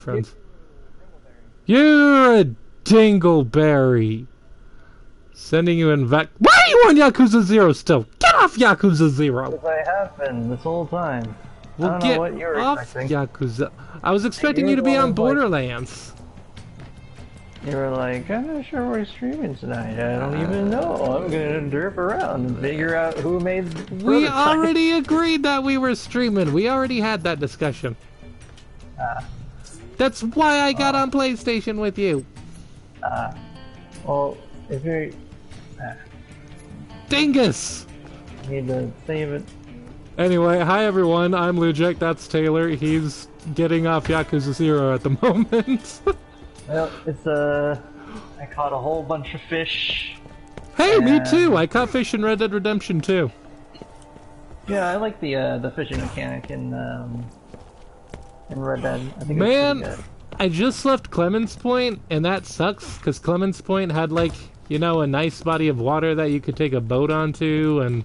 friends. You're a dingleberry. Sending you in vac. Why are you on Yakuza 0 still? Get off Yakuza 0! Because I have been this whole time. Well, I don't know what you were off expecting. Yakuza. I was expecting you to be on Borderlands. You were like, I'm not sure we're streaming tonight. I don't even know. I'm gonna derp around and figure out who made the We prototype. already agreed that we were streaming. We already had that discussion. That's why I got on PlayStation with you. Well, if you Dingus! need to save it. Anyway, hi everyone, I'm Lujek, that's Taylor. He's getting off Yakuza 0 at the moment. Well, it's I caught a whole bunch of fish. Hey, me too! I caught fish in Red Dead Redemption 2. Yeah, I like the fishing mechanic in Red Dead. I think Man, it's pretty good. I just left Clemens Point, and that sucks, because Clemens Point had, like, you know, a nice body of water that you could take a boat onto, and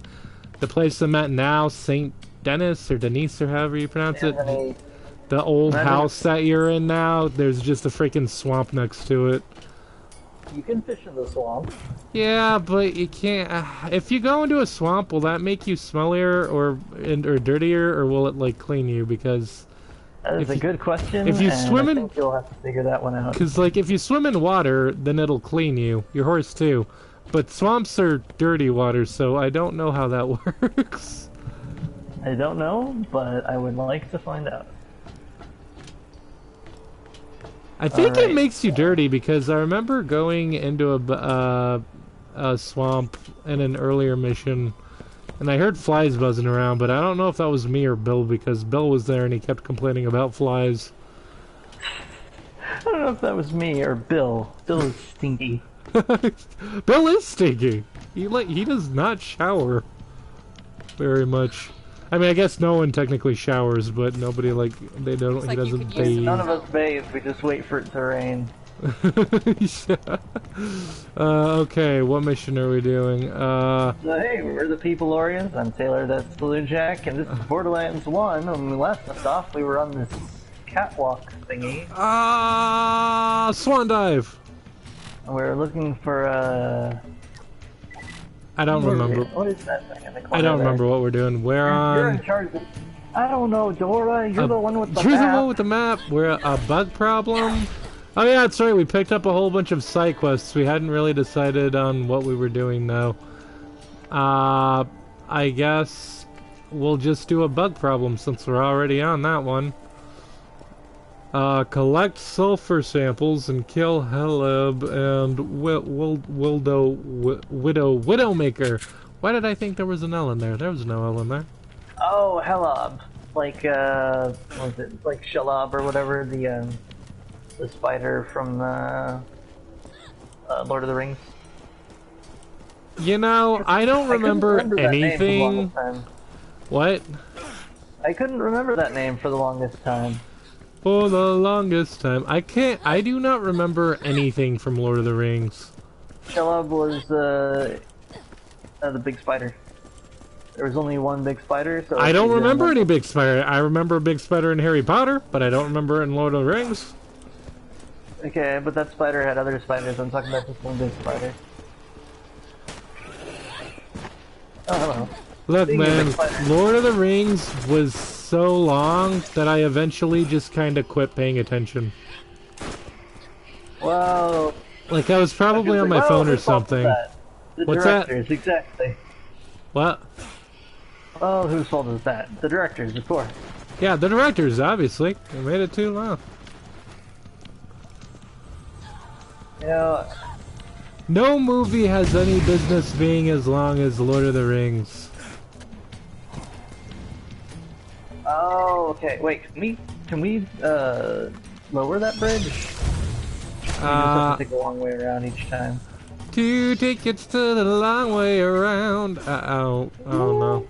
the place I'm at now, St. Denis, or Denise, or however you pronounce it, the old house that you're in now, there's just a freaking swamp next to it. You can fish in the swamp. Yeah, but you can't. If you go into a swamp, will that make you smellier or dirtier, or will it like clean you? Because That is a good question. if you and swim I in- think you'll have to figure that one out. because like if you swim in water, then it'll clean you. Your horse too. But swamps are dirty water, so I don't know how that works. I don't know, but I would like to find out. I think it Alright. makes you dirty because I remember going into a swamp in an earlier mission, and I heard flies buzzing around, but I don't know if that was me or Bill because Bill was there and he kept complaining about flies. I don't know if that was me or Bill. Bill is stinky. Bill is stinky. He does not shower very much. I mean, I guess no one technically showers, but nobody he doesn't bathe. None of us bathe. We just wait for it to rain. Okay, what mission are we doing? So hey, we're the Peepolorians. I'm Taylor, that's Blue Jack, and this is Borderlands 1. When we left us off, we were on this catwalk thingy. Swan dive! And we were looking for I don't remember. What is that thing in the corner I don't there? remember what we're doing. We're You're in on. charge of... I don't know, Dora. You're the one with the You're the map. one with the map. We're a bug problem. Oh yeah, that's right. We picked up a whole bunch of side quests. We hadn't really decided on what we were doing though. I guess we'll just do a bug problem since we're already on that one. Collect sulfur samples and kill Heleb and Widowmaker. Why did I think there was an L in there? There was no L in there. Oh, Helab. Like, what was it? Like Shalab or whatever, the spider from, Lord of the Rings. You know, I don't remember that name for the anything. longest time. What? I couldn't remember that name for the longest time. For the longest time. I do not remember anything from Lord of the Rings. Shalab was, the big spider. There was only one big spider, so... I don't remember any big spider. I remember a big spider in Harry Potter, but I don't remember it in Lord of the Rings. Okay, but that spider had other spiders. I'm talking about just one big spider. Oh, hello. Look, Speaking of man, big spiders. Lord of the Rings was so long that I eventually just kind of quit paying attention. Well... Like, I was probably on my phone or whose fault was something. that? The What's that? directors, exactly. What? Oh, whose fault is that? The directors, of course. Yeah, the directors, obviously. They made it too long. You know, No movie has any business being as long as Lord of the Rings. oh, okay. Wait, can we lower that bridge? We just have to take a long way around each time. 2 tickets to the long way around. Oh no.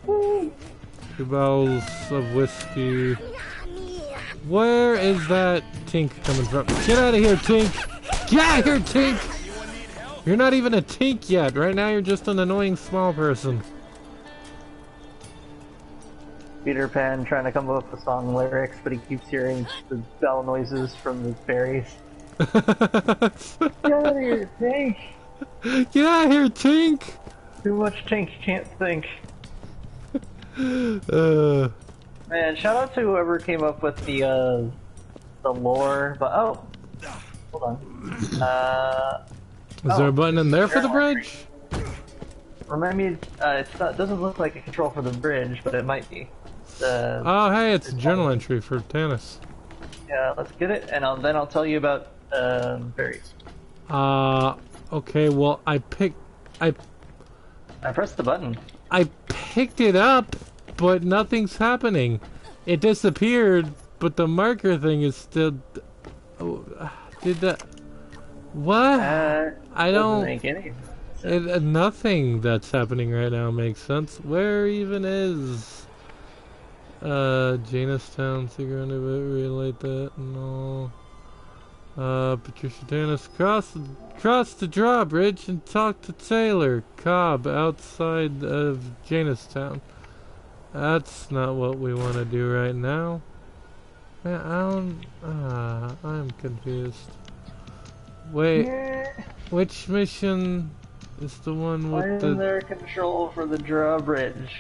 2 bottles of whiskey. Where is that Tink coming from? Get out of here, Tink! Get out of here, Tink! You're not even a Tink yet. Right now you're just an annoying small person. Peter Pan trying to come up with song lyrics, but he keeps hearing the bell noises from the fairies. Get out of here, Tink! Get out of here, Tink! Too much Tink, can't think. Man, shout out to whoever came up with the lore, but oh, hold on. Is there a button in there for the bridge? Remind me, it doesn't look like a control for the bridge, but it might be. Oh, hey, it's a journal entry for Tannis. Yeah, let's get it, and then I'll tell you about berries. Okay, well, I pressed the button. I picked it up, but nothing's happening. It disappeared, but the marker thing is still... did that... What? I don't... Make any sense. Nothing that's happening right now makes sense. Where even is... Janestown, secret under it, relate that, no. Patricia Tannis, cross the drawbridge and talk to Taylor Cobb outside of Janestown. That's not what we want to do right now. Man, I'm confused. Wait, which mission is the one with Why isn't there control for the drawbridge?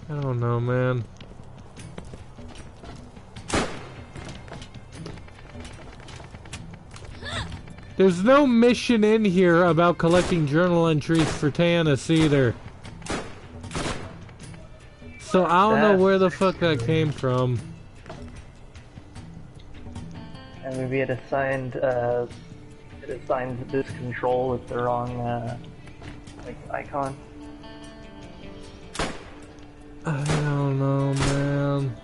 I don't know, man. There's no mission in here about collecting journal entries for Tannis either. So I don't know where the fuck that came from. And maybe it assigned this control with the wrong like icon. I don't know, man.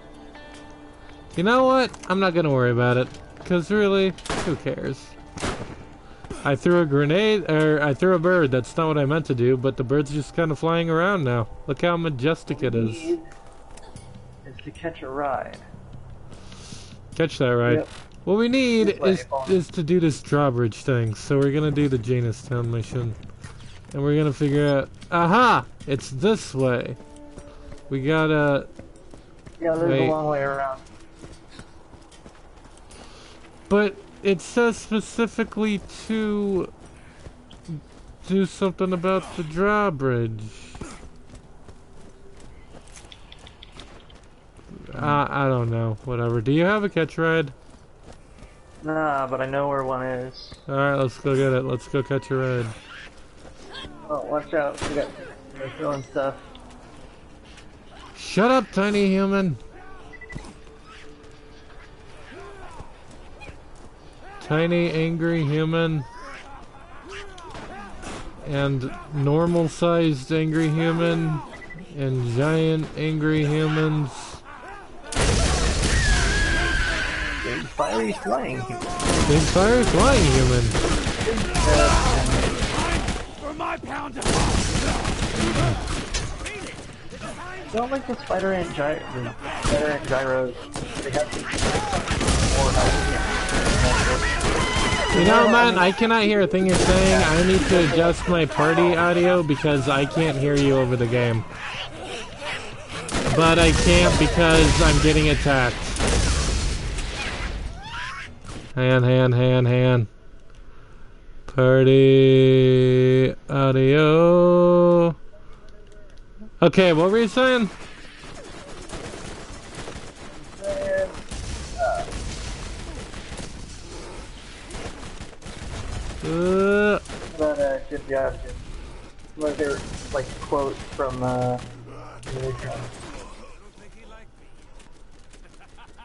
You know what? I'm not gonna worry about it. Cause really, who cares? I threw a grenade, or I threw a bird. That's not what I meant to do, but the bird's just kind of flying around now. Look how majestic it is. Is to catch a ride. Catch that ride. Yep. What we need is to do this drawbridge thing. So we're gonna do the Janestown mission, and we're gonna figure out. Aha! It's this way. We gotta. Yeah, there's a long way around. But it says specifically to do something about the drawbridge. I don't know. Whatever. Do you have a catch ride? Nah, but I know where one is. Alright, let's go get it. Let's go catch a ride. Oh, watch out. They're throwing stuff. Shut up, tiny human. Tiny, angry human. And normal-sized angry human. And giant angry humans. Big fiery flying human. Big fiery flying human. For my pound of Don't like the spider ant gyros. They have more You know, man, I cannot hear a thing you're saying. I need to adjust my party audio because I can't hear you over the game. But I can't because I'm getting attacked. Hand. Party audio. Okay, what were you saying? Good job, Jim. Like they're like quotes from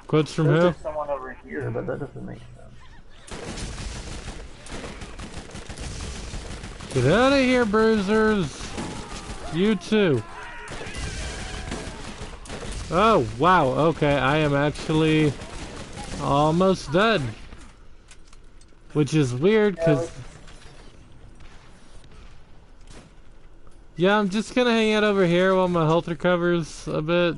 Quotes from There's who? like someone over here, but that doesn't make sense. Get out of here, bruisers! You too. Oh, wow, okay, I am actually almost dead. Which is weird, because... Yeah, I'm just gonna hang out over here while my health recovers a bit.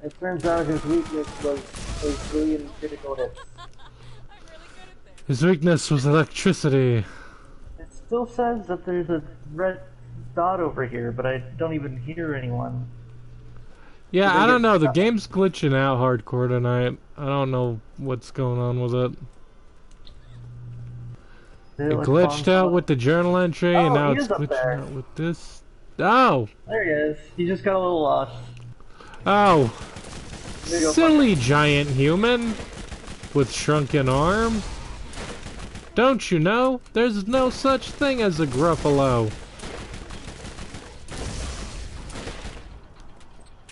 It turns out his weakness was a billion critical hits. His weakness was electricity. still says that there's a red dot over here, but I don't even hear anyone. Yeah, I don't know. The game's glitching out hardcore tonight. I don't know what's going on with it. It glitched out with the journal entry, and now it's glitching out with this. Oh! There he is. He just got a little lost. Oh. Silly giant human with shrunken arm. Don't you know? There's no such thing as a Gruffalo.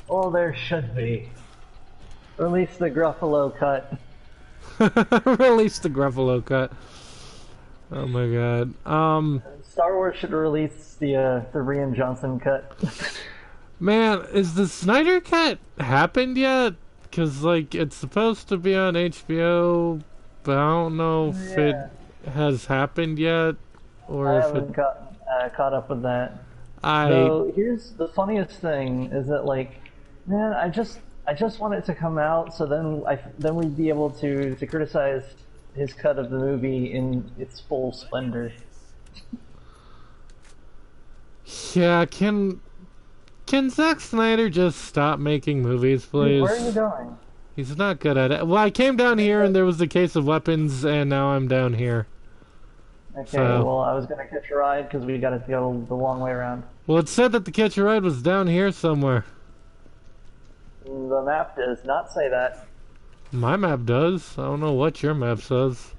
Well, there should be. Release the Gruffalo cut. Release the Gruffalo cut. Oh my god. Star Wars should release the Rian Johnson cut. Man, is the Snyder cut happened yet? Cause like it's supposed to be on HBO, but I don't know if it has happened yet, or I if haven't caught up with that. I. So here's the funniest thing: is that like, man, I just want it to come out, so then we'd be able to criticize his cut of the movie in its full splendor. Yeah, can Zack Snyder just stop making movies, please? Where are you going? He's not good at it. Well, I came down here and there was the case of weapons, and now I'm down here. Okay, so, well, I was gonna catch a ride because we gotta go the long way around. Well, it said that the catch a ride was down here somewhere. The map does not say that. My map does. I don't know what your map says.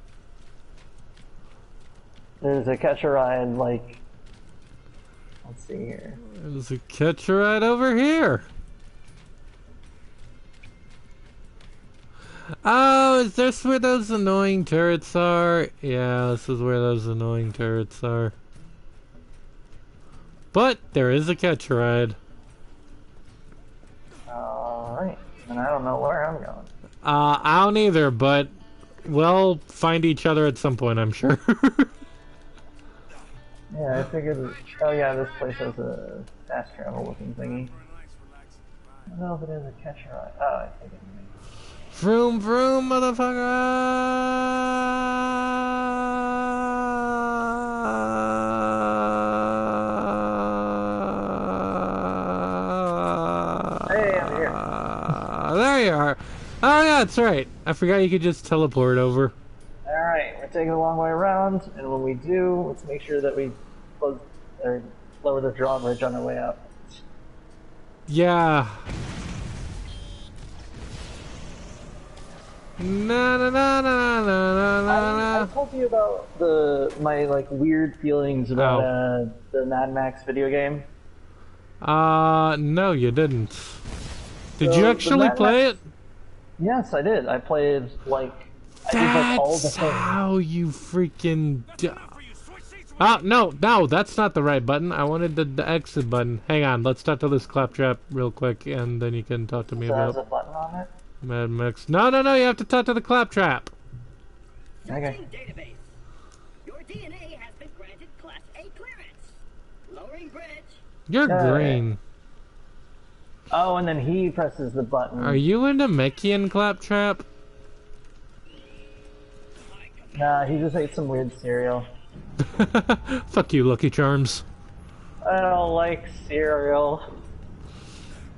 There's a catch a ride, like... Let's see here. There's a catch a ride over here. Oh, is this where those annoying turrets are? Yeah, this is where those annoying turrets are. But there is a catch a ride. Alright, and I don't know where I'm going. I don't either, but we'll find each other at some point, I'm sure. Yeah, I figured... Oh yeah, this place has a fast travel looking thingy. I don't know if it is a catch a ride. Oh, I think it is. Vroom vroom, motherfucker! Hey, I'm here. There you are. Oh yeah, that's right. I forgot you could just teleport over. Alright, we're taking a long way around, and when we do, let's make sure that we close or lower the drawbridge on our way out. Yeah. Na na na na na na. I told you about my like weird feelings about the Mad Max video game. No, you didn't. Did you actually play it? Yes, I did. I played like I did like all the That's things. how you freaking. No, that's not the right button. I wanted the exit button. Hang on, let's talk to this claptrap real quick, and then you can talk to me about. Has a button on it. Mad Max. No, you have to talk to the claptrap. Okay. Database. Your DNA has been granted Class A clearance. Lowering bridge. You're green. Oh, and then he presses the button. Are you into Mechian claptrap? Nah, he just ate some weird cereal. Fuck you, Lucky Charms. I don't like cereal.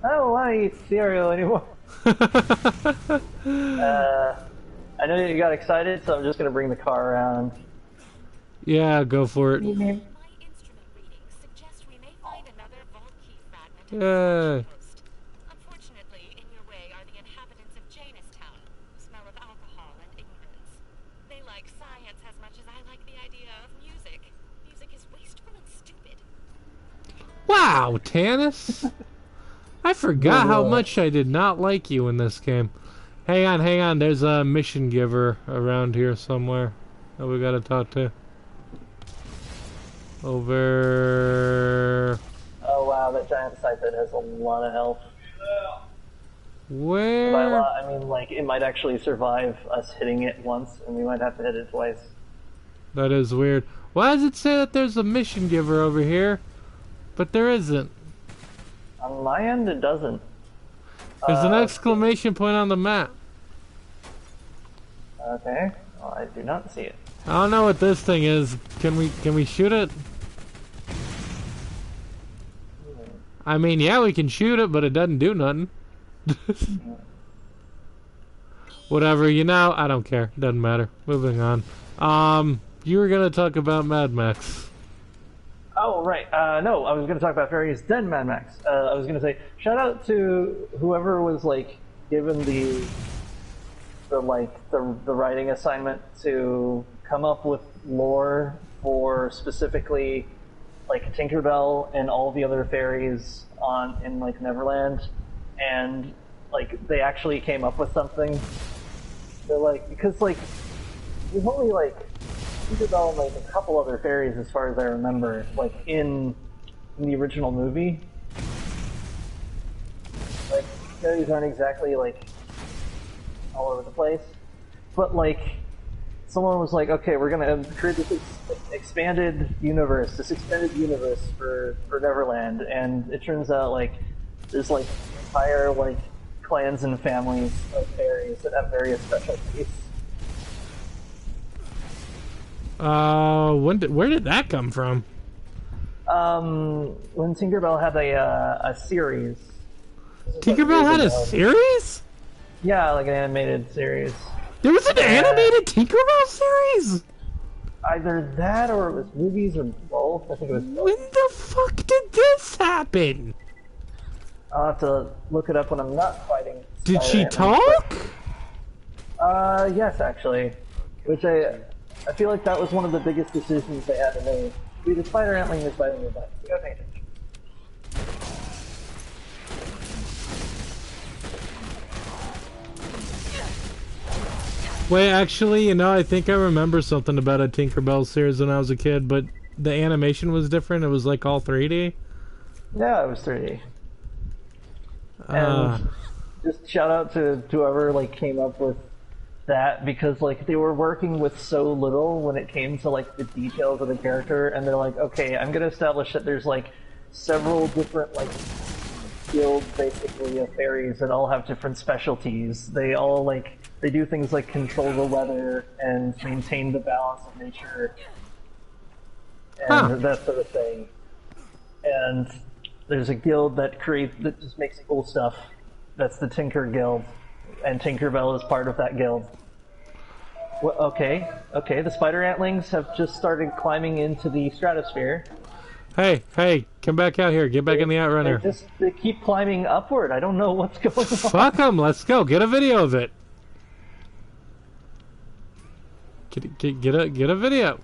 I don't want to eat cereal anymore. I know that you got excited, so I'm just gonna bring the car around. Yeah, go for it. My instrument readings suggest we may find another vault key fragment. Yeah. Unfortunately, in your way are the inhabitants of Janestown, who smell of alcohol and ignorance. They like science as much as I like the idea of music. Music is wasteful and stupid. Wow, Tannis. I forgot how much I did not like you in this game. Hang on. There's a mission giver around here somewhere that we gotta talk to. Over... Oh wow, that giant site that has a lot of health. Where? By a lot, I mean like it might actually survive us hitting it once, and we might have to hit it twice. That is weird. Why does it say that there's a mission giver over here? But there isn't. On my end, it doesn't. There's an exclamation point on the map. Okay, well, I do not see it. I don't know what this thing is. Can we shoot it? I mean, yeah, we can shoot it, but it doesn't do nothing. Whatever, you know, I don't care. Doesn't matter. Moving on. You were gonna talk about Mad Max. Oh, right. No, I was going to talk about fairies, then Mad Max. I was going to say, shout out to whoever was, like, given the writing assignment to come up with lore for specifically, like, Tinkerbell and all the other fairies in like, Neverland. And, like, they actually came up with something. They're like, because, like, there's only, like, Tinkerbell and like a couple other fairies, as far as I remember, like in the original movie. Like fairies aren't exactly like all over the place, but like someone was like, okay, we're gonna create this expanded universe for Neverland, and it turns out like there's like entire like clans and families of fairies that have various specialties. Where did that come from? When Tinkerbell had a series. Tinkerbell had a series? Yeah, like an animated series. There was an animated Tinkerbell series? Either that or it was movies or both. I think it was both. When the fuck did this happen? I'll have to look it up when I'm not fighting. Did she talk? Yes, actually. Which I feel like that was one of the biggest decisions they had to make. The spider antling is biting your butt. You gotta pay attention. Wait, actually, you know, I think I remember something about a Tinkerbell series when I was a kid, but the animation was different. It was like all 3D. Yeah, it was 3D. And just shout out to whoever like came up with that, because like they were working with so little when it came to like the details of the character, and they're like, okay, I'm gonna establish that there's like several different like guilds basically of fairies that all have different specialties. They all like they do things like control the weather and maintain the balance of nature and that sort of thing. And there's a guild that just makes cool stuff. That's the Tinker Guild. And Tinkerbell is part of that guild. Well, okay, the spider antlings have just started climbing into the stratosphere. Hey, come back out here. Get back in the Outrunner. They keep climbing upward. I don't know what's going on. Fuck them. Let's go. Get a video of it. Get a video.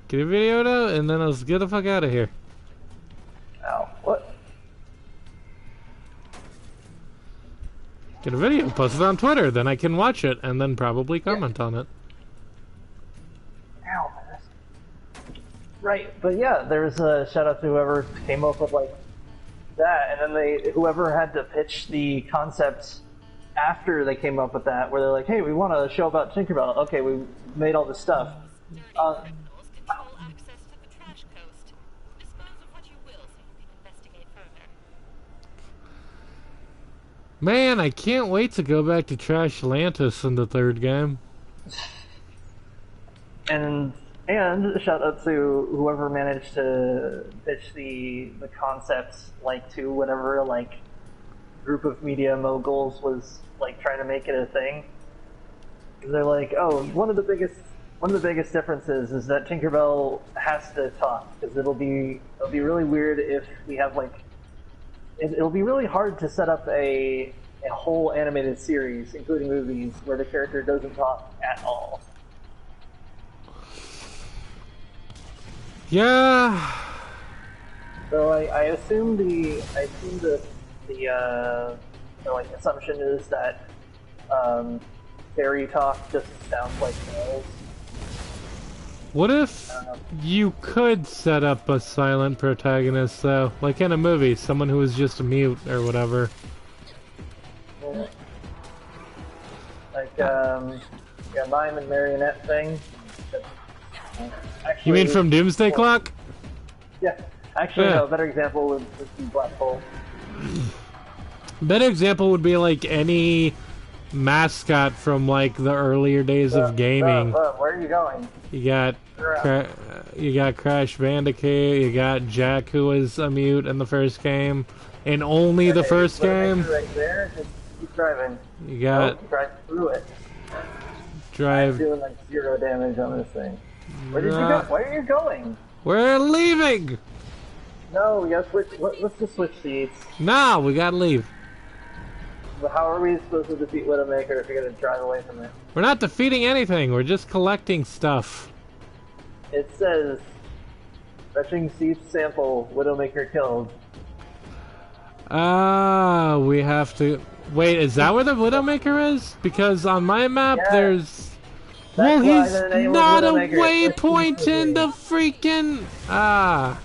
Get a video out, and then let's get the fuck out of here. Ow. What? Get a video, post it on Twitter, then I can watch it, and then probably comment on it. Ow, man. Right, but yeah, there's a shout out to whoever came up with like that, and then whoever had to pitch the concept after they came up with that, where they're like, hey, we want a show about Tinkerbell. Okay, we made all this stuff. Control access to the trash coast. Dispose of what you will so you can investigate further. Man, I can't wait to go back to Trash Atlantis in the third game. And shout out to whoever managed to pitch the concepts like to whatever like group of media moguls was like trying to make it a thing. They're like, oh, one of the biggest differences is that Tinkerbell has to talk, because it'll be really weird if we have like it'll be really hard to set up a whole animated series, including movies, where the character doesn't talk at all. Yeah. So I assume the like assumption is that fairy talk just sounds like bells. What if you could set up a silent protagonist, though? Like in a movie, someone who is just mute or whatever. Yeah. Like, mime and marionette thing. Actually, You mean from Doomsday Clock? Yeah. Actually, Yeah. no, a better example would be Black Hole. Better example would be like any mascot from like the earlier days of gaming. Where are you going? You got Crash Bandicoot. You got Jack, who was a mute in the first game, and only the first game. Right there. Just keep driving. You got drive through it. drive. I'm doing like 0 damage on this thing. Where did you go? Where are you going? We're leaving. No, we gotta switch. Let's just switch seats. No, we gotta leave. But how are we supposed to defeat Widowmaker if you're gonna drive away from it? We're not defeating anything. We're just collecting stuff. It says, fetching seats sample, Widowmaker killed. Ah, we have to... Wait, is that where the Widowmaker is? Because on my map, there's... Well, he's not a waypoint in the freaking... Ah.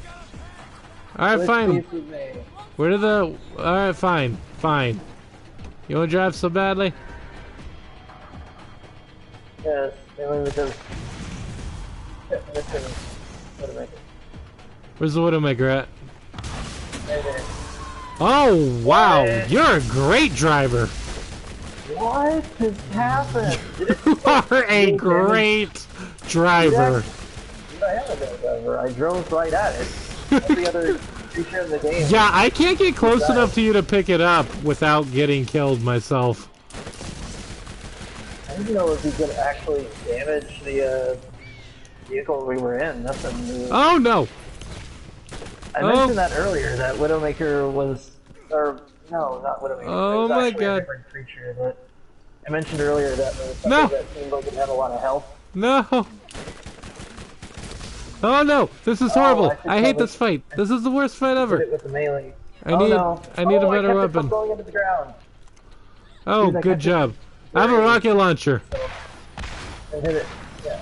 Alright, fine. Where did the... Alright, fine. Fine. You wanna drive so badly? Yes, mainly because... missing Widowmaker. Where's the Widowmaker at? Right there. Oh, wow. You're a great driver. What has happened? You are a great driver. I am a great driver. I drove right at it. Every other creature in the game. Yeah, I can't get close enough to you to pick it up without getting killed myself. I didn't know if he could actually damage the vehicle we were in. That's a new... Oh, no. I mentioned that earlier, that Widowmaker was... Or, no, not Widowmaker. Oh it was my actually God. a different creature, but... I mentioned earlier that there was something No. that seemed like it had a lot of health. No. Oh, no. This is horrible. I I hate this fight. This is the worst fight Hit ever. it with the melee. I need a better I kept it weapon. from going into the ground. Oh, Dude, I good kept it job. I have a rocket launcher. And hit it. Yeah.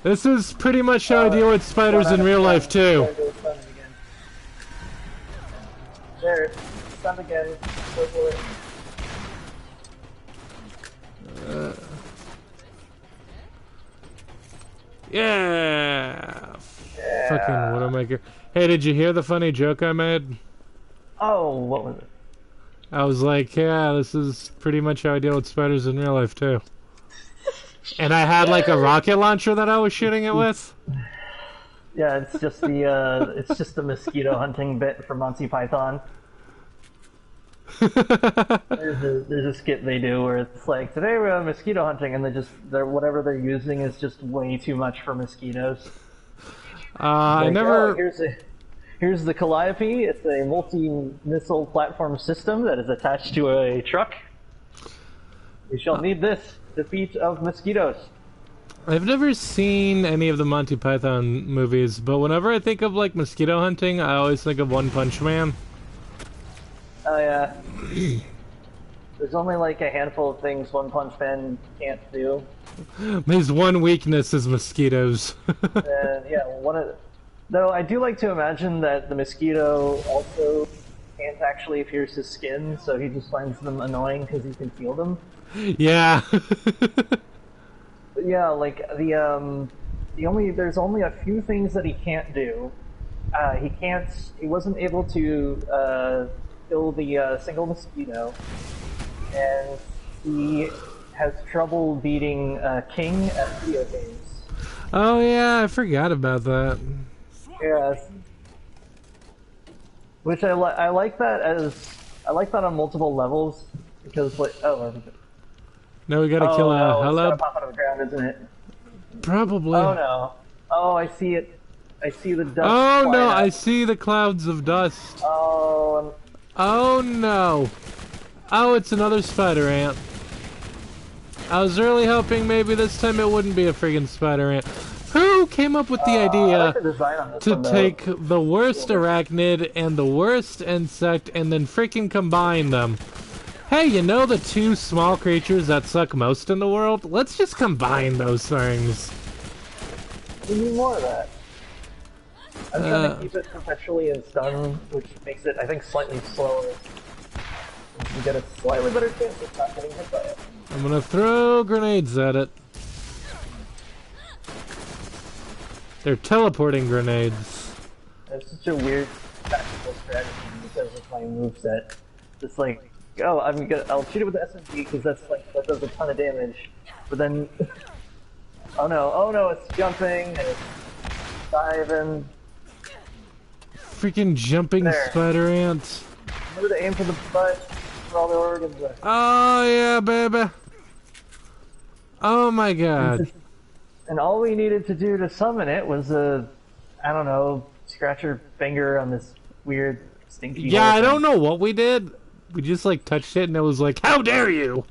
This is pretty much how I deal with spiders in real life, too. There, stun again. Go for it. Yeah. Fucking Widowmaker. Hey, did you hear the funny joke I made? Oh, what was it? I was like, yeah, this is pretty much how I deal with spiders in real life, too. And I had, like, a rocket launcher that I was shooting it with. Yeah, it's just the mosquito hunting bit from Monty Python. There's a skit they do where it's like, today we're mosquito hunting, and whatever they're using is just way too much for mosquitoes. I never... Oh, here's the Calliope. It's a multi-missile platform system that is attached to a truck. We shall need this. Defeat of mosquitoes. I've never seen any of the Monty Python movies, but whenever I think of, like, mosquito hunting, I always think of One Punch Man. Oh, yeah. There's only, like, a handful of things One Punch Man can't do. His one weakness is mosquitoes. Yeah, though I do like to imagine that the mosquito also can't actually pierce his skin, so he just finds them annoying because he can feel them. Yeah. But yeah, like there's only a few things that he can't do. He wasn't able to kill the single mosquito, and he has trouble beating King at video games. Oh yeah, I forgot about that. Yes. Which I like that on multiple levels because No, we gotta kill a It's hello. gotta pop out of the ground, isn't it? Probably. Oh no! Oh, I see it. I see the dust. Oh flying no! up. I see the clouds of dust. Oh. Oh no! Oh, it's another spider ant. I was really hoping maybe this time it wouldn't be a friggin' spider ant. Who came up with the I idea like the design on this to one, though. take the worst arachnid and the worst insect and then freaking combine them? Hey, you know the two small creatures that suck most in the world? Let's just combine those things. We need more of that. I'm trying to keep it perpetually in stun, which makes it, I think, slightly slower. You get a slightly better chance of not getting hit by it. I'm gonna throw grenades at it. They're teleporting grenades. It's such a weird tactical strategy because of my moveset. Just like, oh, I'll shoot it with the SMG because that does a ton of damage. But then, oh no, it's jumping and it's diving. Freaking jumping There. spider ants. Remember to aim for the butt for all the organs. Oh yeah, baby. Oh my god. And all we needed to do to summon it was I don't know, scratch your finger on this weird stinky. Yeah, hole I thing. don't know what we did. We just like touched it and it was like, how dare you?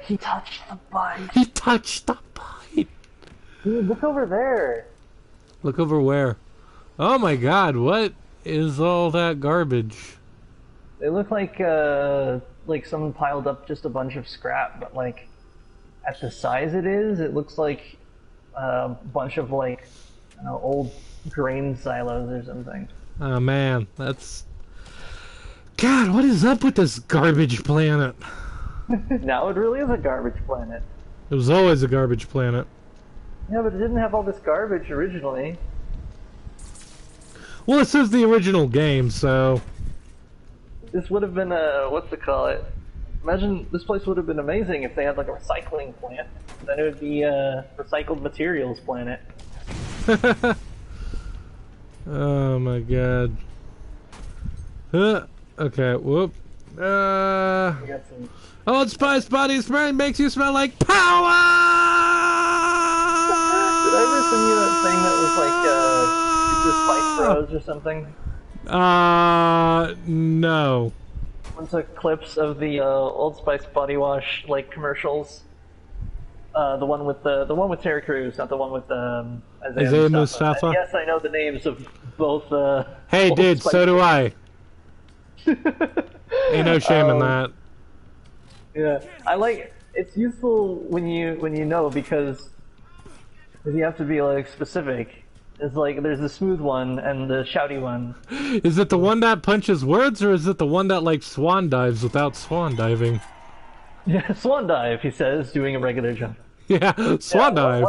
He touched the butt. He touched the pipe. Dude, look over there. Look over where? Oh my god, what is all that garbage? They look like someone piled up just a bunch of scrap, but like at the size it looks like a bunch of like old grain silos or something. Oh man, that's... God, what is up with this garbage planet? Now it really is a garbage planet. It was always a garbage planet. Yeah, but it didn't have all this garbage originally. Well, this is the original game, so... This would have been what's it call it? Imagine this place would have been amazing if they had like a recycling plant. Then it would be a recycled materials planet. Oh my god. Okay, whoop. We got some. Old Spice body spray makes you smell like power! Did I ever send you that thing that was like Super Spice Bros or something? No. One took clips of the Old Spice body wash like commercials. The one with Terry Crews, not the one with Isaiah Mustafa. And yes, I know the names of both. Hey, Old dude, Spice so do I. Ain't no shame in that. Yeah, I like. It's useful when you know because you have to be like specific. It's like there's the smooth one and the shouty one. Is it the one that punches words, or is it the one that like swan dives without swan diving? Yeah, swan dive. He says, doing a regular jump. Yeah, swan Yeah, dive.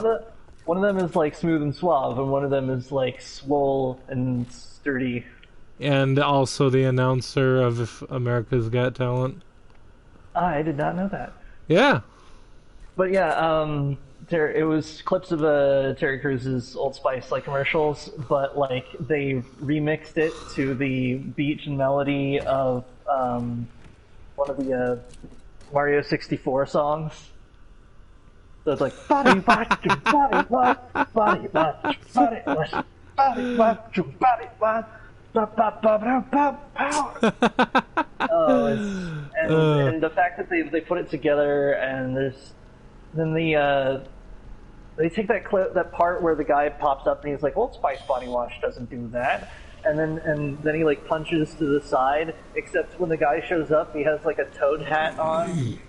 one of them is like smooth and suave, and one of them is like swole and sturdy. And also the announcer of America's Got Talent. I did not know that. Yeah. But yeah, it was clips of Terry Crews' Old Spice like commercials, but like they remixed it to the beat and melody of one of the Mario 64 songs. So it's like body watch, body watch, body watch, body watch, body watch, body watch. And the fact that they put it together, and they take that part where the guy pops up and he's like, Old Spice body wash doesn't do that, and then he like punches to the side, except when the guy shows up he has like a toad hat on.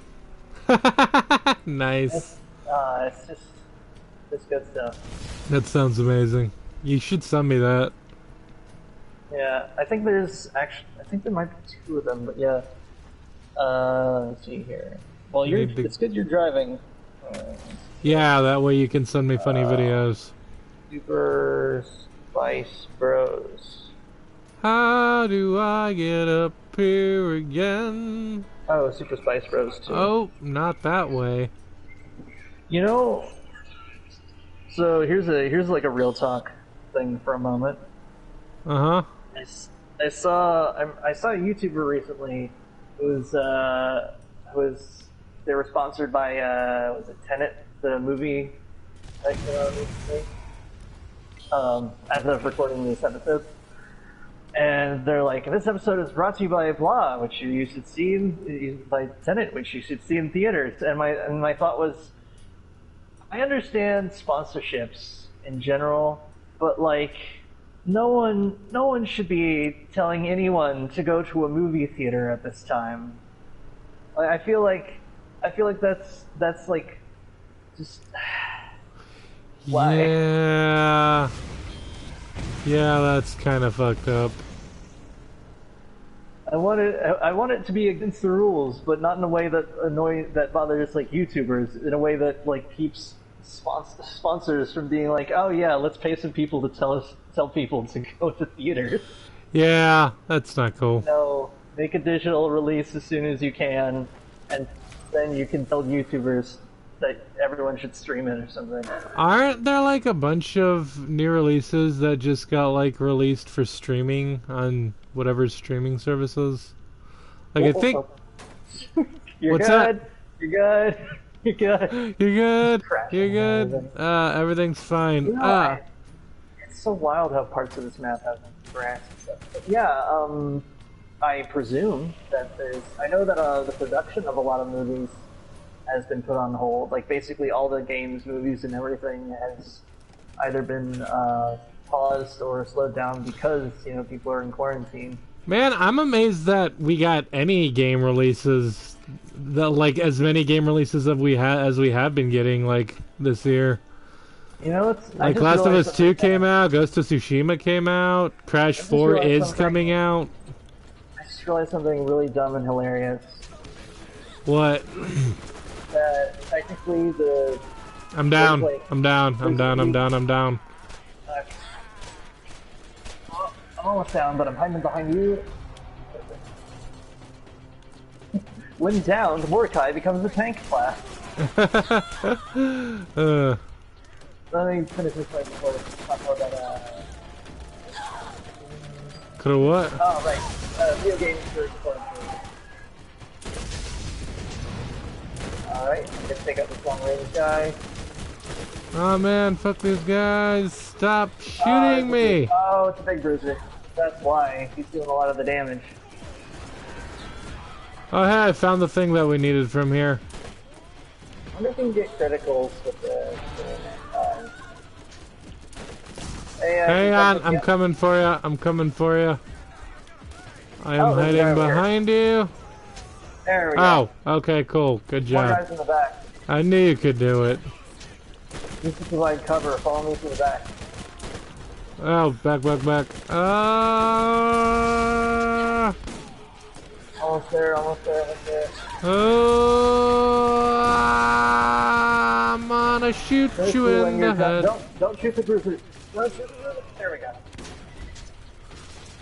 Nice. It's good stuff. That sounds amazing. You should send me that. Yeah, I think there might be two of them, but yeah. Let's see here. Well, it's good you're driving. Yeah, that way you can send me funny videos. Super Spice Bros. How do I get up here again? Oh, Super Spice Bros too. Oh, not that way. You know, so here's like a real talk thing for a moment. Uh-huh. I saw a YouTuber recently who they were sponsored by was it Tenet, the movie that came out recently, as of recording this episode. And they're like, this episode is brought to you by blah, which you should see by Tenet, which you should see in theaters. And my thought was, I understand sponsorships in general, but like, no one should be telling anyone to go to a movie theater at this time. I feel like that's like just why? Yeah, that's kind of fucked up. I want it to be against the rules, but not in a way that bothers like YouTubers. In a way that like keeps sponsors from being like, oh yeah, let's pay some people to tell people to go to theaters. Yeah, that's not cool. No, Make a digital release as soon as you can, and then you can tell YouTubers that everyone should stream it or something. Aren't there like a bunch of new releases that just got like released for streaming on whatever streaming services? Like I think. You're What's good. that? You're good. You're good. You're good. Crashing You're good. and everything. Everything's fine. You know, it's so wild how parts of this map have grass and stuff. But yeah, I presume that there's. I know that the production of a lot of movies has been put on hold. Like basically all the games, movies, and everything has either been paused or slowed down because people are in quarantine. Man, I'm amazed that we got any game releases, like as many game releases as we have been getting like this year. It's like Last of Us 2 came out, Ghost of Tsushima came out, Crash 4 is coming out. I just realized something really dumb and hilarious. What? That technically the... I'm down. I'm down. I'm down. I'm down. I'm down. I'm almost down, but I'm hiding behind you. When down, Mordecai becomes a tank class. Let me finish this fight before we talk more about Could have what? Oh, right. Video games for Alright, I'm gonna take out this long range guy. Oh man, fuck these guys. Stop shooting me! Oh, it's a big bruiser. That's why. He's doing a lot of the damage. Oh hey, I found the thing that we needed from here. I wonder if we can get criticals with the hang on, I'm coming for you. I'm coming for you. I am hiding behind you. There we go. Oh, okay, cool. Good job. More guys in the back. I knew you could do it. This is provide cover. Follow me through the back. Oh, back. Almost there. Oh, I'm gonna shoot you in the head. Don't shoot the bruiser. Don't shoot the bruiser. There we go.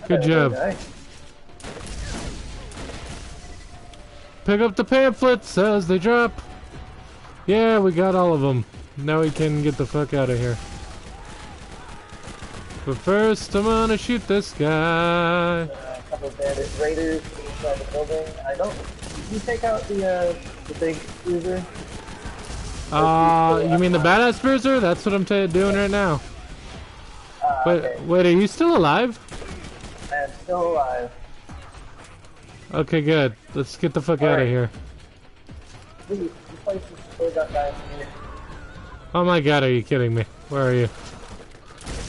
Good job. Pick up the pamphlets as they drop. Yeah, we got all of them. Now we can get the fuck out of here. But first, I'm gonna shoot this guy. A couple of bandit raiders inside the building. Did you take out the big bruiser? You mean the badass bruiser? That's what I'm doing right now. Okay. Wait, are you still alive? I'm still alive. Okay, good. Let's get the fuck out of here. Please, this place is still got guys in here. Oh my god, are you kidding me? Where are you?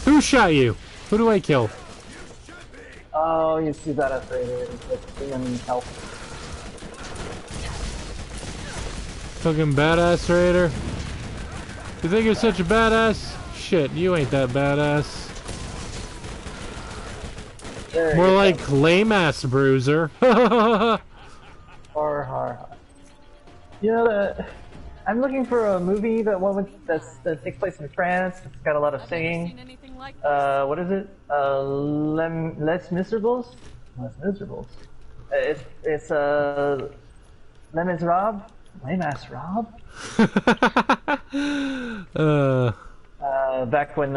Who shot you? Who do I kill? Oh, you see that as raider. It's human health. Fucking badass raider. You think you're such a badass? Shit, you ain't that badass. More like lame-ass bruiser. Har. You know that I'm looking for a movie that takes place in France. It's got a lot of singing. What is it? Les Miserables. Les Miserables. It's Les Miserables. Lame-ass Rob. Back when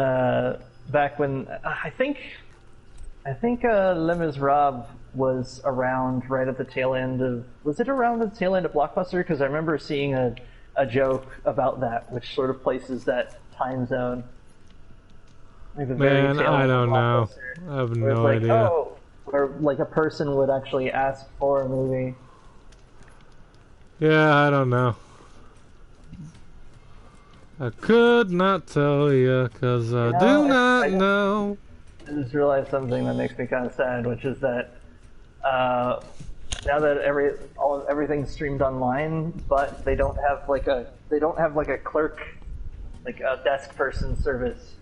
I think Les Miserables was around right at the tail end of... Was it around the tail end of Blockbuster? Because I remember seeing a joke about that, which sort of places that time zone. Like Man, I don't know. I have no idea. Oh, where like a person would actually ask for a movie. Yeah, I don't know. I could not tell you, because I do not know. I just realized something that makes me kind of sad, which is that now that everything's streamed online, but they don't have like a clerk, like a desk person service,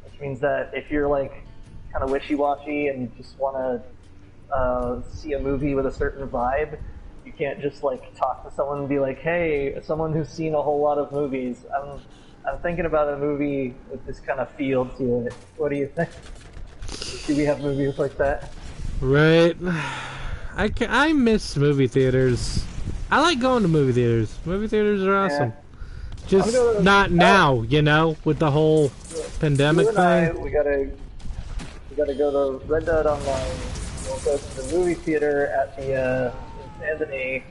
which means that if you're like kind of wishy-washy and you just want to see a movie with a certain vibe, you can't just like talk to someone and be like, hey, someone who's seen a whole lot of movies, I'm thinking about a movie with this kind of feel to it. What do you think? Do we have movies like that? Right. I miss movie theaters. I like going to movie theaters. Movie theaters are awesome. Just not now, you know, with the whole pandemic thing. We gotta go to Red Dead Online. We'll go to the movie theater at the Anthony.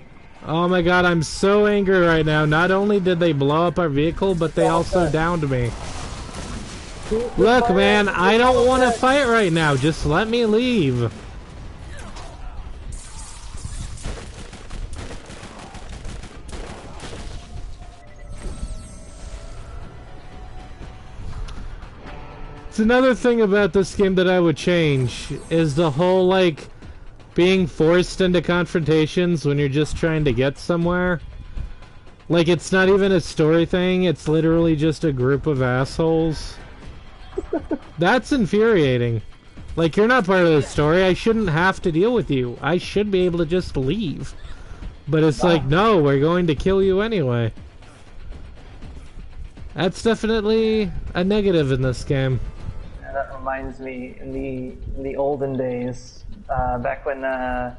Oh my god, I'm so angry right now. Not only did they blow up our vehicle, but they also downed me. Look, man, I don't want to fight right now. Just let me leave. It's another thing about this game that I would change is the whole, like, being forced into confrontations when you're just trying to get somewhere. Like, it's not even a story thing, it's literally just a group of assholes. That's infuriating. Like, you're not part of the story, I shouldn't have to deal with you. I should be able to just leave. But it's like, no, we're going to kill you anyway. That's definitely a negative in this game. Yeah, that reminds me, in the olden days, back when, I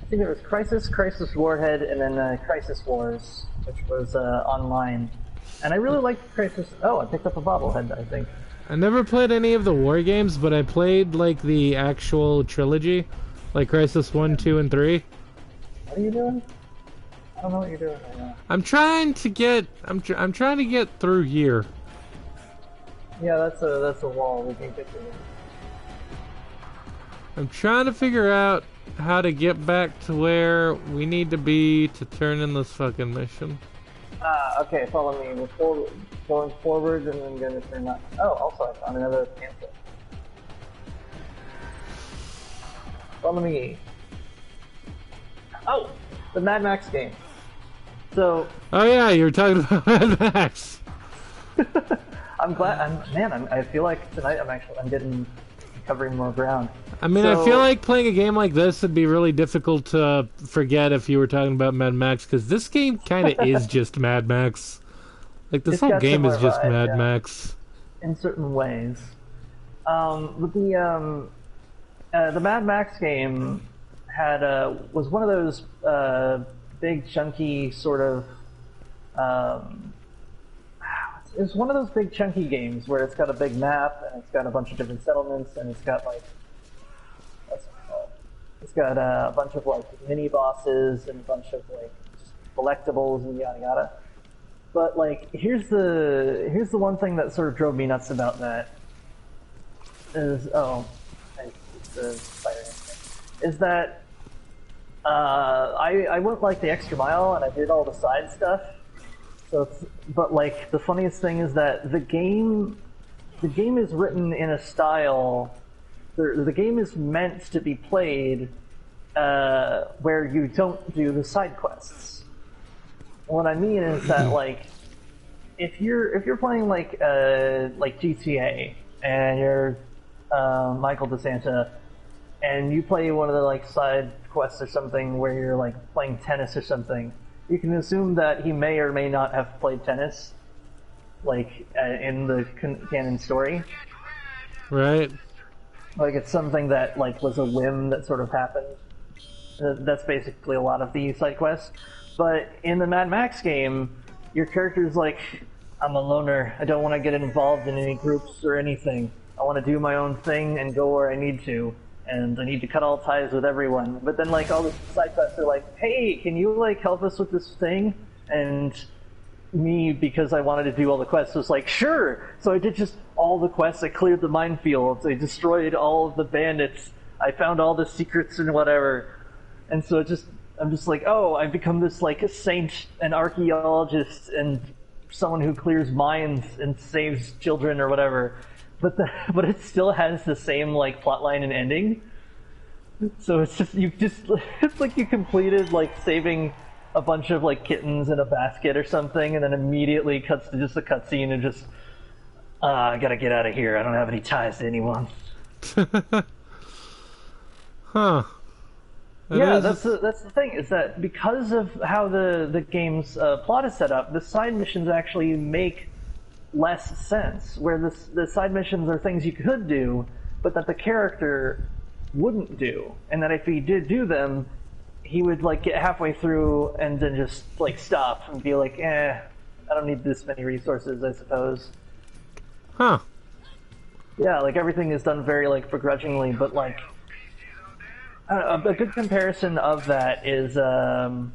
think it was Crisis Warhead, and then Crisis Wars, which was online. And I really liked Crisis... Oh, I picked up a bobblehead, I think. I never played any of the war games, but I played, like, the actual trilogy. Like Crisis 1, 2, and 3. What are you doing? I don't know what you're doing right now. I'm trying to get... I'm trying to get through here. Yeah, that's a wall. We can get through it. I'm trying to figure out how to get back to where we need to be to turn in this fucking mission. Okay, follow me. We're going forward and then going to turn up. Oh, also I found another pamphlet. Follow me. Oh, the Mad Max game. So. Oh yeah, you were talking about Mad Max. I'm glad. I feel like tonight I'm covering more ground. I mean, I feel like playing a game like this would be really difficult to forget if you were talking about Mad Max, because this game kind of is just Mad Max. Like, this whole game is just Mad Max. In certain ways. But the Mad Max game was one of those big, chunky sort of... it's one of those big, chunky games where it's got a big map, and it's got a bunch of different settlements, and it's got, like... It's got a bunch of, like, mini-bosses and a bunch of, like, collectibles and yada yada. But, like, here's the one thing that sort of drove me nuts about that. Is that I went, like, the extra mile and I did all the side stuff. But, like, the funniest thing is that the game is written in a style... The game is meant to be played where you don't do the side quests. What I mean is that, like, if you're playing like GTA and you're Michael DeSanta and you play one of the, like, side quests or something where you're, like, playing tennis or something, you can assume that he may or may not have played tennis, like, in the canon story. Right. Like, it's something that, like, was a whim that sort of happened. That's basically a lot of the side quests. But in the Mad Max game, your character's like, I'm a loner. I don't want to get involved in any groups or anything. I want to do my own thing and go where I need to. And I need to cut all ties with everyone. But then, like, all the side quests are like, hey, can you, like, help us with this thing? And me, because I wanted to do all the quests, was like, sure! So I did just all the quests. I cleared the minefields. I destroyed all of the bandits. I found all the secrets and whatever. And so I'm just like, oh, I've become this, like, a saint, an archaeologist, and someone who clears mines and saves children or whatever. But it still has the same, like, plotline and ending. So it's like you completed, like, saving a bunch of, like, kittens in a basket or something, and then immediately cuts to just a cutscene and just, I gotta get out of here. I don't have any ties to anyone. Huh. That's the thing, is that because of how the game's plot is set up, the side missions actually make less sense, where the side missions are things you could do, but that the character wouldn't do, and that if he did do them, he would like get halfway through and then just like stop and be like, I don't need this many resources, I suppose. Huh. Yeah, like everything is done very like begrudgingly, but like I don't know, a good comparison of that is a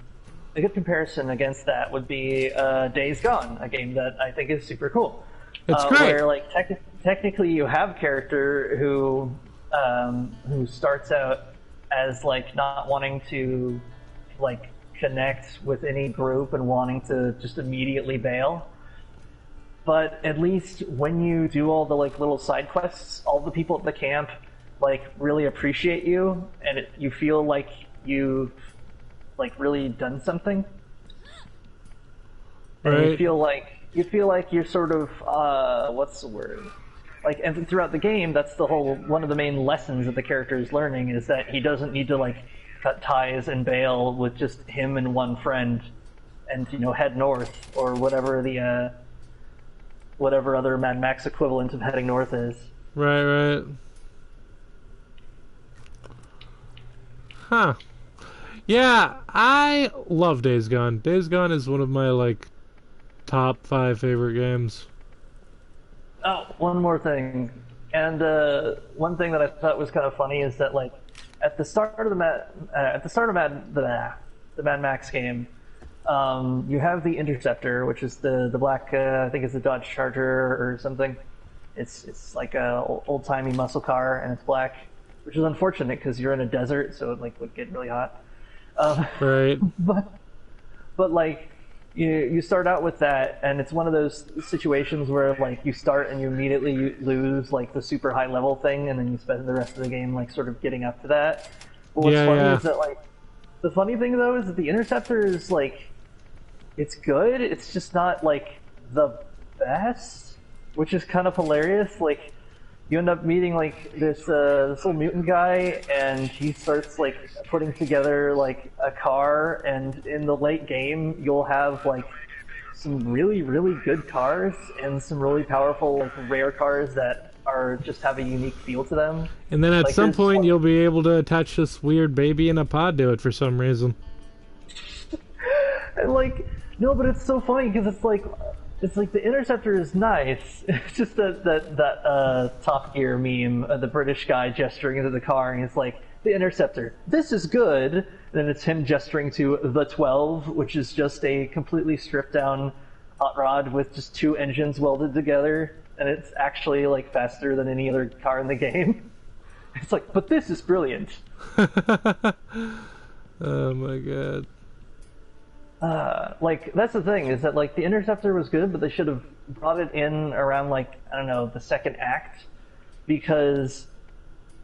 good comparison against that would be Days Gone, a game that I think is super cool. It's great. Where like technically you have a character who starts out as like not wanting to like connect with any group and wanting to just immediately bail. But at least when you do all the like little side quests, all the people at the camp like really appreciate you, and you feel like you've like really done something. And Right. you feel like you're sort of what's the word? Like, and throughout the game, that's the whole one of the main lessons that the character is learning is that he doesn't need to like cut ties and bail with just him and one friend, and head north or whatever the whatever other Mad Max equivalent of heading north is. Right. Huh. Yeah, I love Days Gone. Days Gone is one of my like top 5 favorite games. Oh, one more thing, and one thing that I thought was kind of funny is that like at the start of the Mad Max game, you have the Interceptor, which is the black I think it's a Dodge Charger or something. It's like a old timey muscle car, and it's black, which is unfortunate because you're in a desert, so it like would get really hot. Right. But like you start out with that, and it's one of those situations where like you start and you immediately lose like the super high level thing, and then you spend the rest of the game like sort of getting up to that. But what's funny is that like the funny thing though is that the Interceptor is like it's good. It's just not like the best, which is kind of hilarious. Like you end up meeting like this little mutant guy, and he starts like putting together like a car, and in the late game you'll have like some really good cars and some really powerful like rare cars that are just have a unique feel to them. And then at Like, some there's point one- you'll be able to attach this weird baby in a pod to it for some reason. And like no, but it's so funny because it's like the Interceptor is nice. It's just that Top Gear meme of the British guy gesturing into the car, and he's like, the Interceptor, this is good. And then it's him gesturing to the 12, which is just a completely stripped down hot rod with just 2 engines welded together, and it's actually like faster than any other car in the game. It's like, but this is brilliant. Oh my god. Like that's the thing is that like the Interceptor was good, but they should have brought it in around like I don't know the second act, because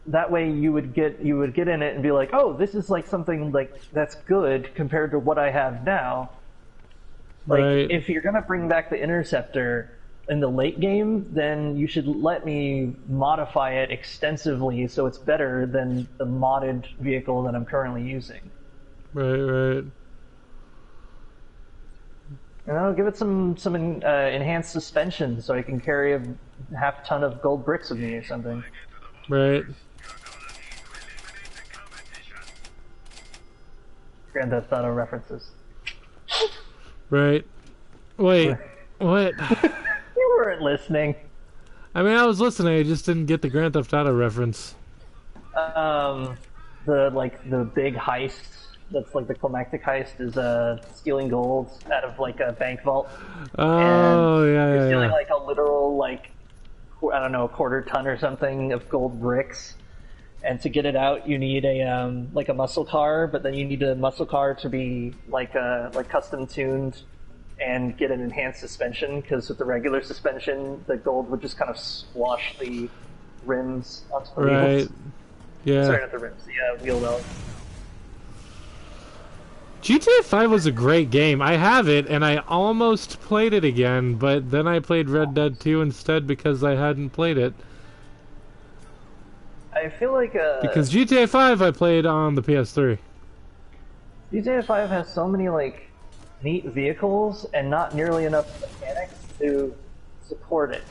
that way you would get in it and be like, oh, this is like something like that's good compared to what I have now. Like Right. if you're gonna bring back the Interceptor in the late game, then you should let me modify it extensively so it's better than the modded vehicle that I'm currently using. Right. You know, give it some enhanced suspension so I can carry a half ton of gold bricks with me or something. Right. Grand Theft Auto references. Right. Wait. What? You weren't listening. I mean, I was listening. I just didn't get the Grand Theft Auto reference. The big heist that's like the climactic heist is stealing gold out of like a bank vault. Oh, and yeah. You're stealing like a literal like I don't know, a quarter ton or something of gold bricks. And to get it out, you need a like a muscle car, but then you need a muscle car to be like custom tuned and get an enhanced suspension, because with the regular suspension, the gold would just kind of swash the rims onto the Right. wheels. Yeah. Sorry, not the rims, the wheel wells. GTA 5 was a great game. I have it, and I almost played it again, but then I played Red Dead 2 instead because I hadn't played it. I feel like Because GTA 5 I played on the PS3. GTA 5 has so many like neat vehicles and not nearly enough mechanics to support it.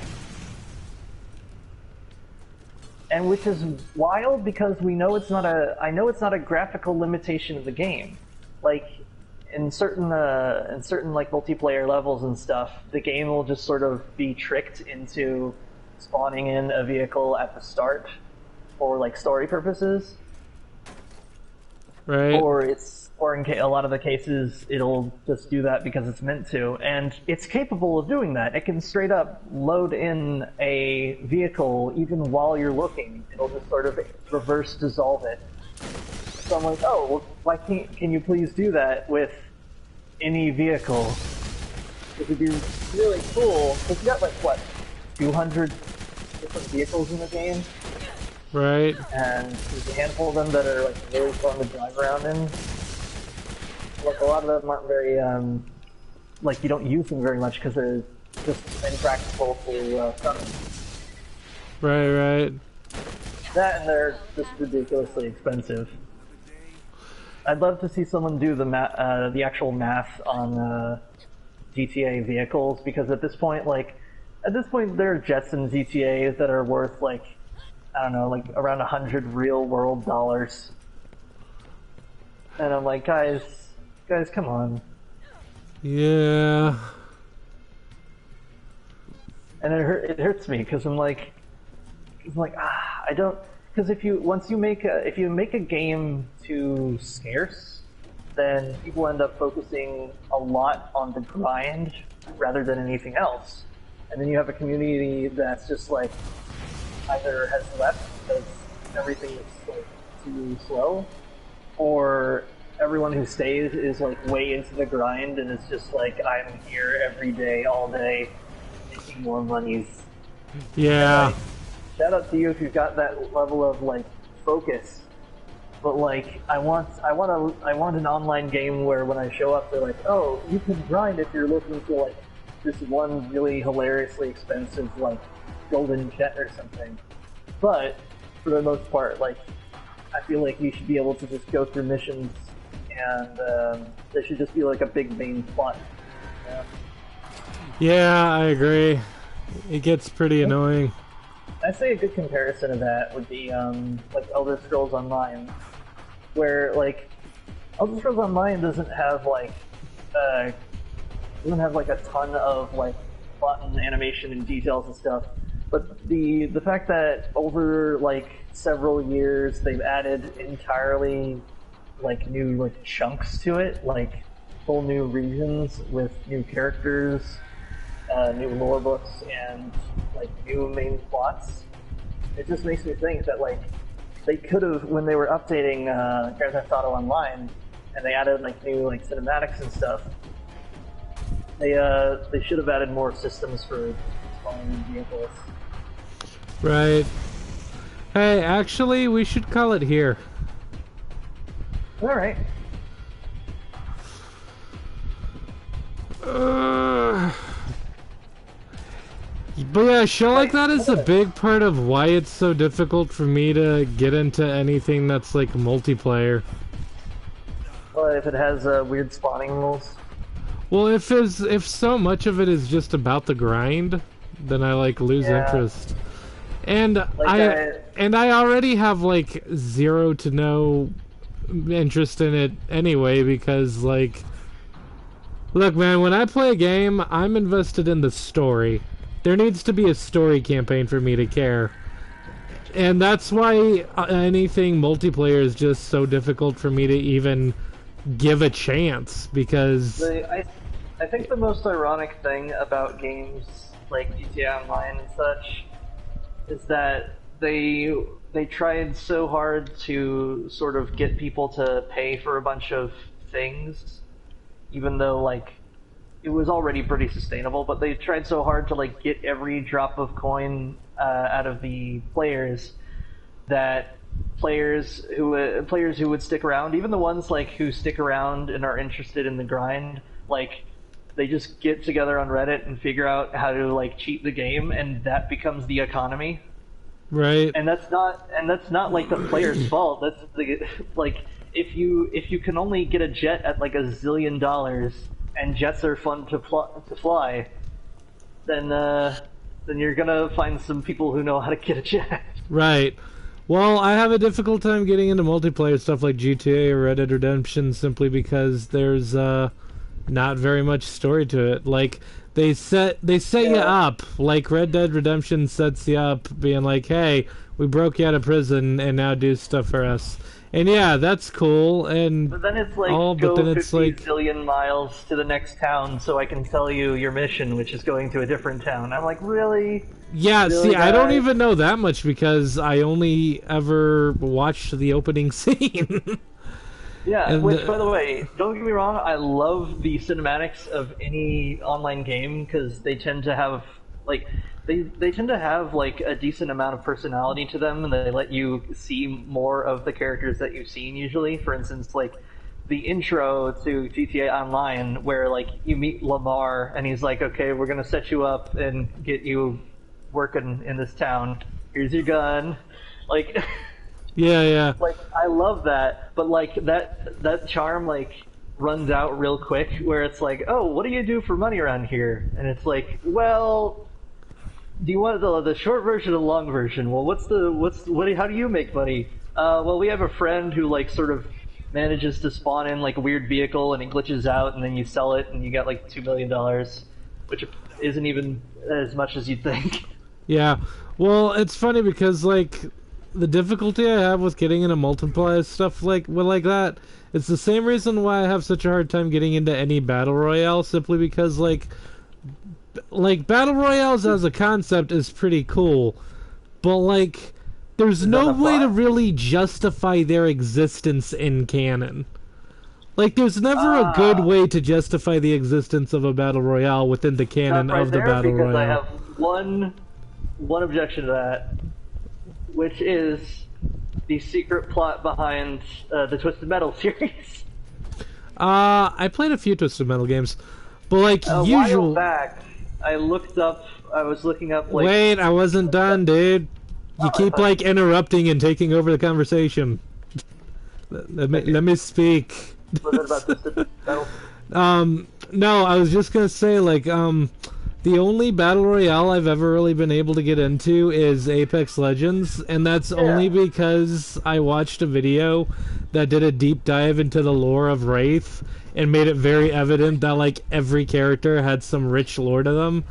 and which is wild because we know it's not a. I know it's not a graphical limitation of the game. Like in certain like multiplayer levels and stuff, the game will just sort of be tricked into spawning in a vehicle at the start for like story purposes. Right. Or in a lot of the cases, it'll just do that because it's meant to, and it's capable of doing that. It can straight up load in a vehicle even while you're looking. It'll just sort of reverse dissolve it. So I'm like, oh, well, why can you please do that with any vehicle? It would be really cool, because you got like, what, 200 different vehicles in the game? Right. And there's a handful of them that are like really fun to drive around in. Like a lot of them aren't very, like you don't use them very much because they're just impractical to summon. Right. That and they're just ridiculously expensive. I'd love to see someone do the actual math on GTA vehicles, because at this point there are jets in GTA that are worth like, I don't know, like around 100 real world dollars. And I'm like, guys, come on. Yeah. And it hurts me because I'm like, I don't, because if you make a game too scarce, then people end up focusing a lot on the grind rather than anything else, and then you have a community that's just like either has left because everything is like too slow, or everyone who stays is like way into the grind and it's just like, I'm here every day, all day, making more monies. Yeah. Like, shout out to you if you've got that level of like focus. But like, I want an online game where when I show up, they're like, oh, you can grind if you're looking for like this one really hilariously expensive like golden jet or something. But for the most part, like, I feel like you should be able to just go through missions, and there should just be like a big main plot. Yeah. Yeah, I agree. It gets pretty annoying. I'd say a good comparison of that would be like Elder Scrolls Online, where like Elder Scrolls Online doesn't have like a ton of like plot and animation and details and stuff, but the fact that over like several years they've added entirely like new like chunks to it, like whole new regions with new characters, new lore books, and like new main plots. It just makes me think that like they could have, when they were updating Grand Theft Auto Online and they added like new like cinematics and stuff, they should have added more systems for spawning vehicles. Right. Hey, actually, we should call it here. Alright. But yeah, a show like that is a big part of why it's so difficult for me to get into anything that's like multiplayer. Well, if it has weird spawning rules. Well, if so much of it is just about the grind, then I like lose interest. And like I already have like zero to no interest in it anyway, because like, look man, when I play a game, I'm invested in the story. There needs to be a story campaign for me to care. And that's why anything multiplayer is just so difficult for me to even give a chance, because I think the most ironic thing about games like GTA Online and such is that they tried so hard to sort of get people to pay for a bunch of things, even though like it was already pretty sustainable, but they tried so hard to like get every drop of coin out of the players that players who would stick around, even the ones like who stick around and are interested in the grind, like they just get together on Reddit and figure out how to like cheat the game, and that becomes the economy. Right. And that's not like the player's fault. That's the, like if you can only get a jet at like $1 zillion, and jets are fun to fly, then you're gonna find some people who know how to get a jet. Right. Well, I have a difficult time getting into multiplayer stuff like GTA or Red Dead Redemption simply because there's not very much story to it. Like they set you up, like Red Dead Redemption sets you up being like, "Hey, we broke you out of prison and now do stuff for us." And yeah, that's cool. And But then it's like, all, go but then 50 it's like, zillion miles to the next town so I can tell you your mission, which is going to a different town. I'm like, really? yeah, Really, see, I don't guys? even know that much because I only ever watched the opening scene. Yeah, And which, by the way, don't get me wrong, I love the cinematics of any online game because they tend to have, like, they tend to have, like, a decent amount of personality to them, and they let you see more of the characters that you've seen usually. For instance, like, the intro to GTA Online, where, like, you meet Lamar, and he's like, okay, we're gonna set you up and get you working in this town. Here's your gun. Like... yeah. Like, I love that, but like that charm like runs out real quick. Where it's like, oh, what do you do for money around here? And it's like, well, do you want the short version or the long version? Well, how do you make money? Well, we have a friend who like sort of manages to spawn in like a weird vehicle and it glitches out, and then you sell it and you got like $2 million, which isn't even as much as you'd think. Yeah. Well, it's funny because like the difficulty I have with getting into multiplayer stuff like that, it's the same reason why I have such a hard time getting into any battle royale, simply because like battle royales as a concept is pretty cool, but like there's no way to really justify their existence in canon. Like there's never a good way to justify the existence of a battle royale within the canon of the battle royale. I have one objection to that, which is the secret plot behind the Twisted Metal series. I played a few Twisted Metal games, but like A usual. while back, I was looking up like... Wait, I wasn't done, dude. You keep like interrupting and taking over the conversation. Let me speak. Was it about Twisted Metal? No, I was just gonna say like the only battle royale I've ever really been able to get into is Apex Legends, and that's only because I watched a video that did a deep dive into the lore of Wraith and made it very evident that like every character had some rich lore to them.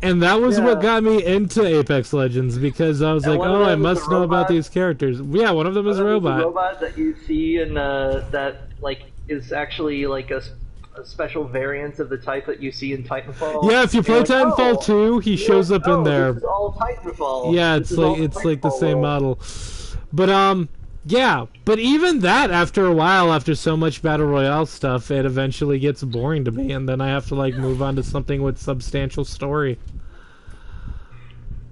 And that was what got me into Apex Legends, because I was like, oh, I must know about these characters. Yeah, one of them is a robot. The robot that you see in that like is actually like a special variant of the type that you see in Titanfall. Yeah, if you play Titanfall 2, he shows up in there. This is all Titanfall. Yeah, it's like the same model. But yeah, but even that, after a while, after so much battle royale stuff, it eventually gets boring to me, and then I have to like move on to something with substantial story.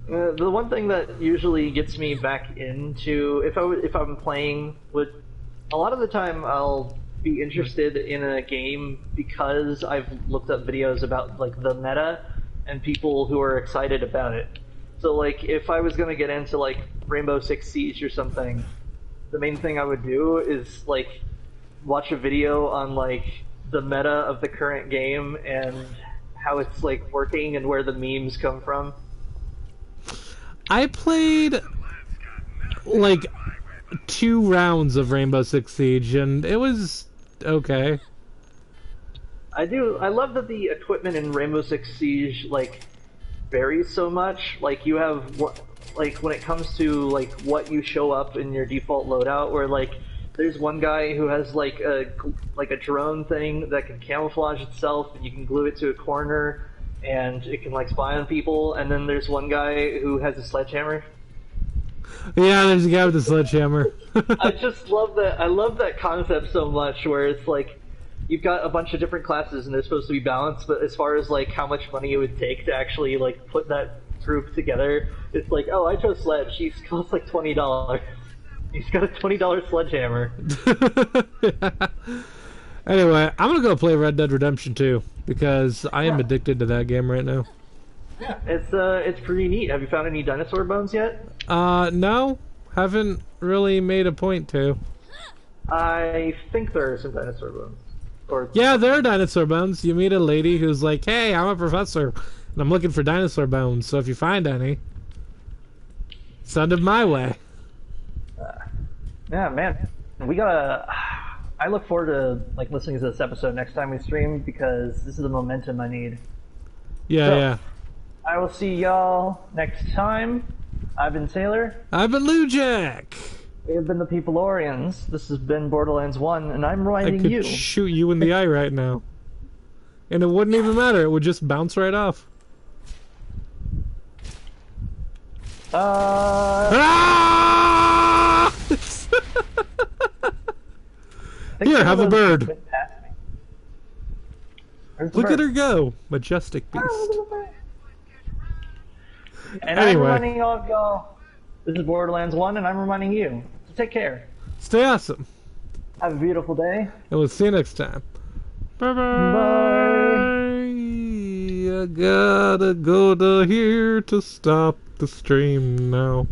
The one thing that usually gets me back into, if I'm playing, a lot of the time I'll be interested in a game because I've looked up videos about like the meta and people who are excited about it. So like if I was gonna get into like Rainbow Six Siege or something, the main thing I would do is like watch a video on like the meta of the current game and how it's like working and where the memes come from. I played like 2 rounds of Rainbow Six Siege and it was okay. I love that the equipment in Rainbow Six Siege like varies so much. Like you have like when it comes to like what you show up in your default loadout, where like there's one guy who has like a drone thing that can camouflage itself and you can glue it to a corner and it can like spy on people, and then there's one guy who has a sledgehammer. Yeah, there's a guy with a sledgehammer. I just love that. I love that concept so much, where it's like you've got a bunch of different classes and they're supposed to be balanced, but as far as like how much money it would take to actually like put that group together, it's like, oh, I chose Sledge. He costs like $20. He's got a $20 sledgehammer. Anyway, I'm gonna go play Red Dead Redemption 2 because I am addicted to that game right now. Yeah, it's pretty neat. Have you found any dinosaur bones yet? No, haven't really made a point to. I think there are some dinosaur bones. Yeah, there are dinosaur bones. You meet a lady who's like, hey, I'm a professor, and I'm looking for dinosaur bones, so if you find any, Send him my way. Yeah, man. We gotta... I look forward to like listening to this episode next time we stream because this is the momentum I need. Yeah, So, yeah. I will see y'all next time. I've been Taylor. I've been Lou Jack. We have been the Peepolorians. This has been Borderlands 1, and I'm I reminding could you. shoot you in the eye right now. And it wouldn't even matter. It would just bounce right off. Ah! Here, have a bird. Went past me. Where's the Look bird? at her go. Majestic beast. And Anyway. I'm reminding all of y'all, this is Borderlands 1, and I'm reminding you to take care. Stay awesome. Have a beautiful day. And we'll see you next time. Bye-bye. Bye. I gotta go to here to stop the stream now.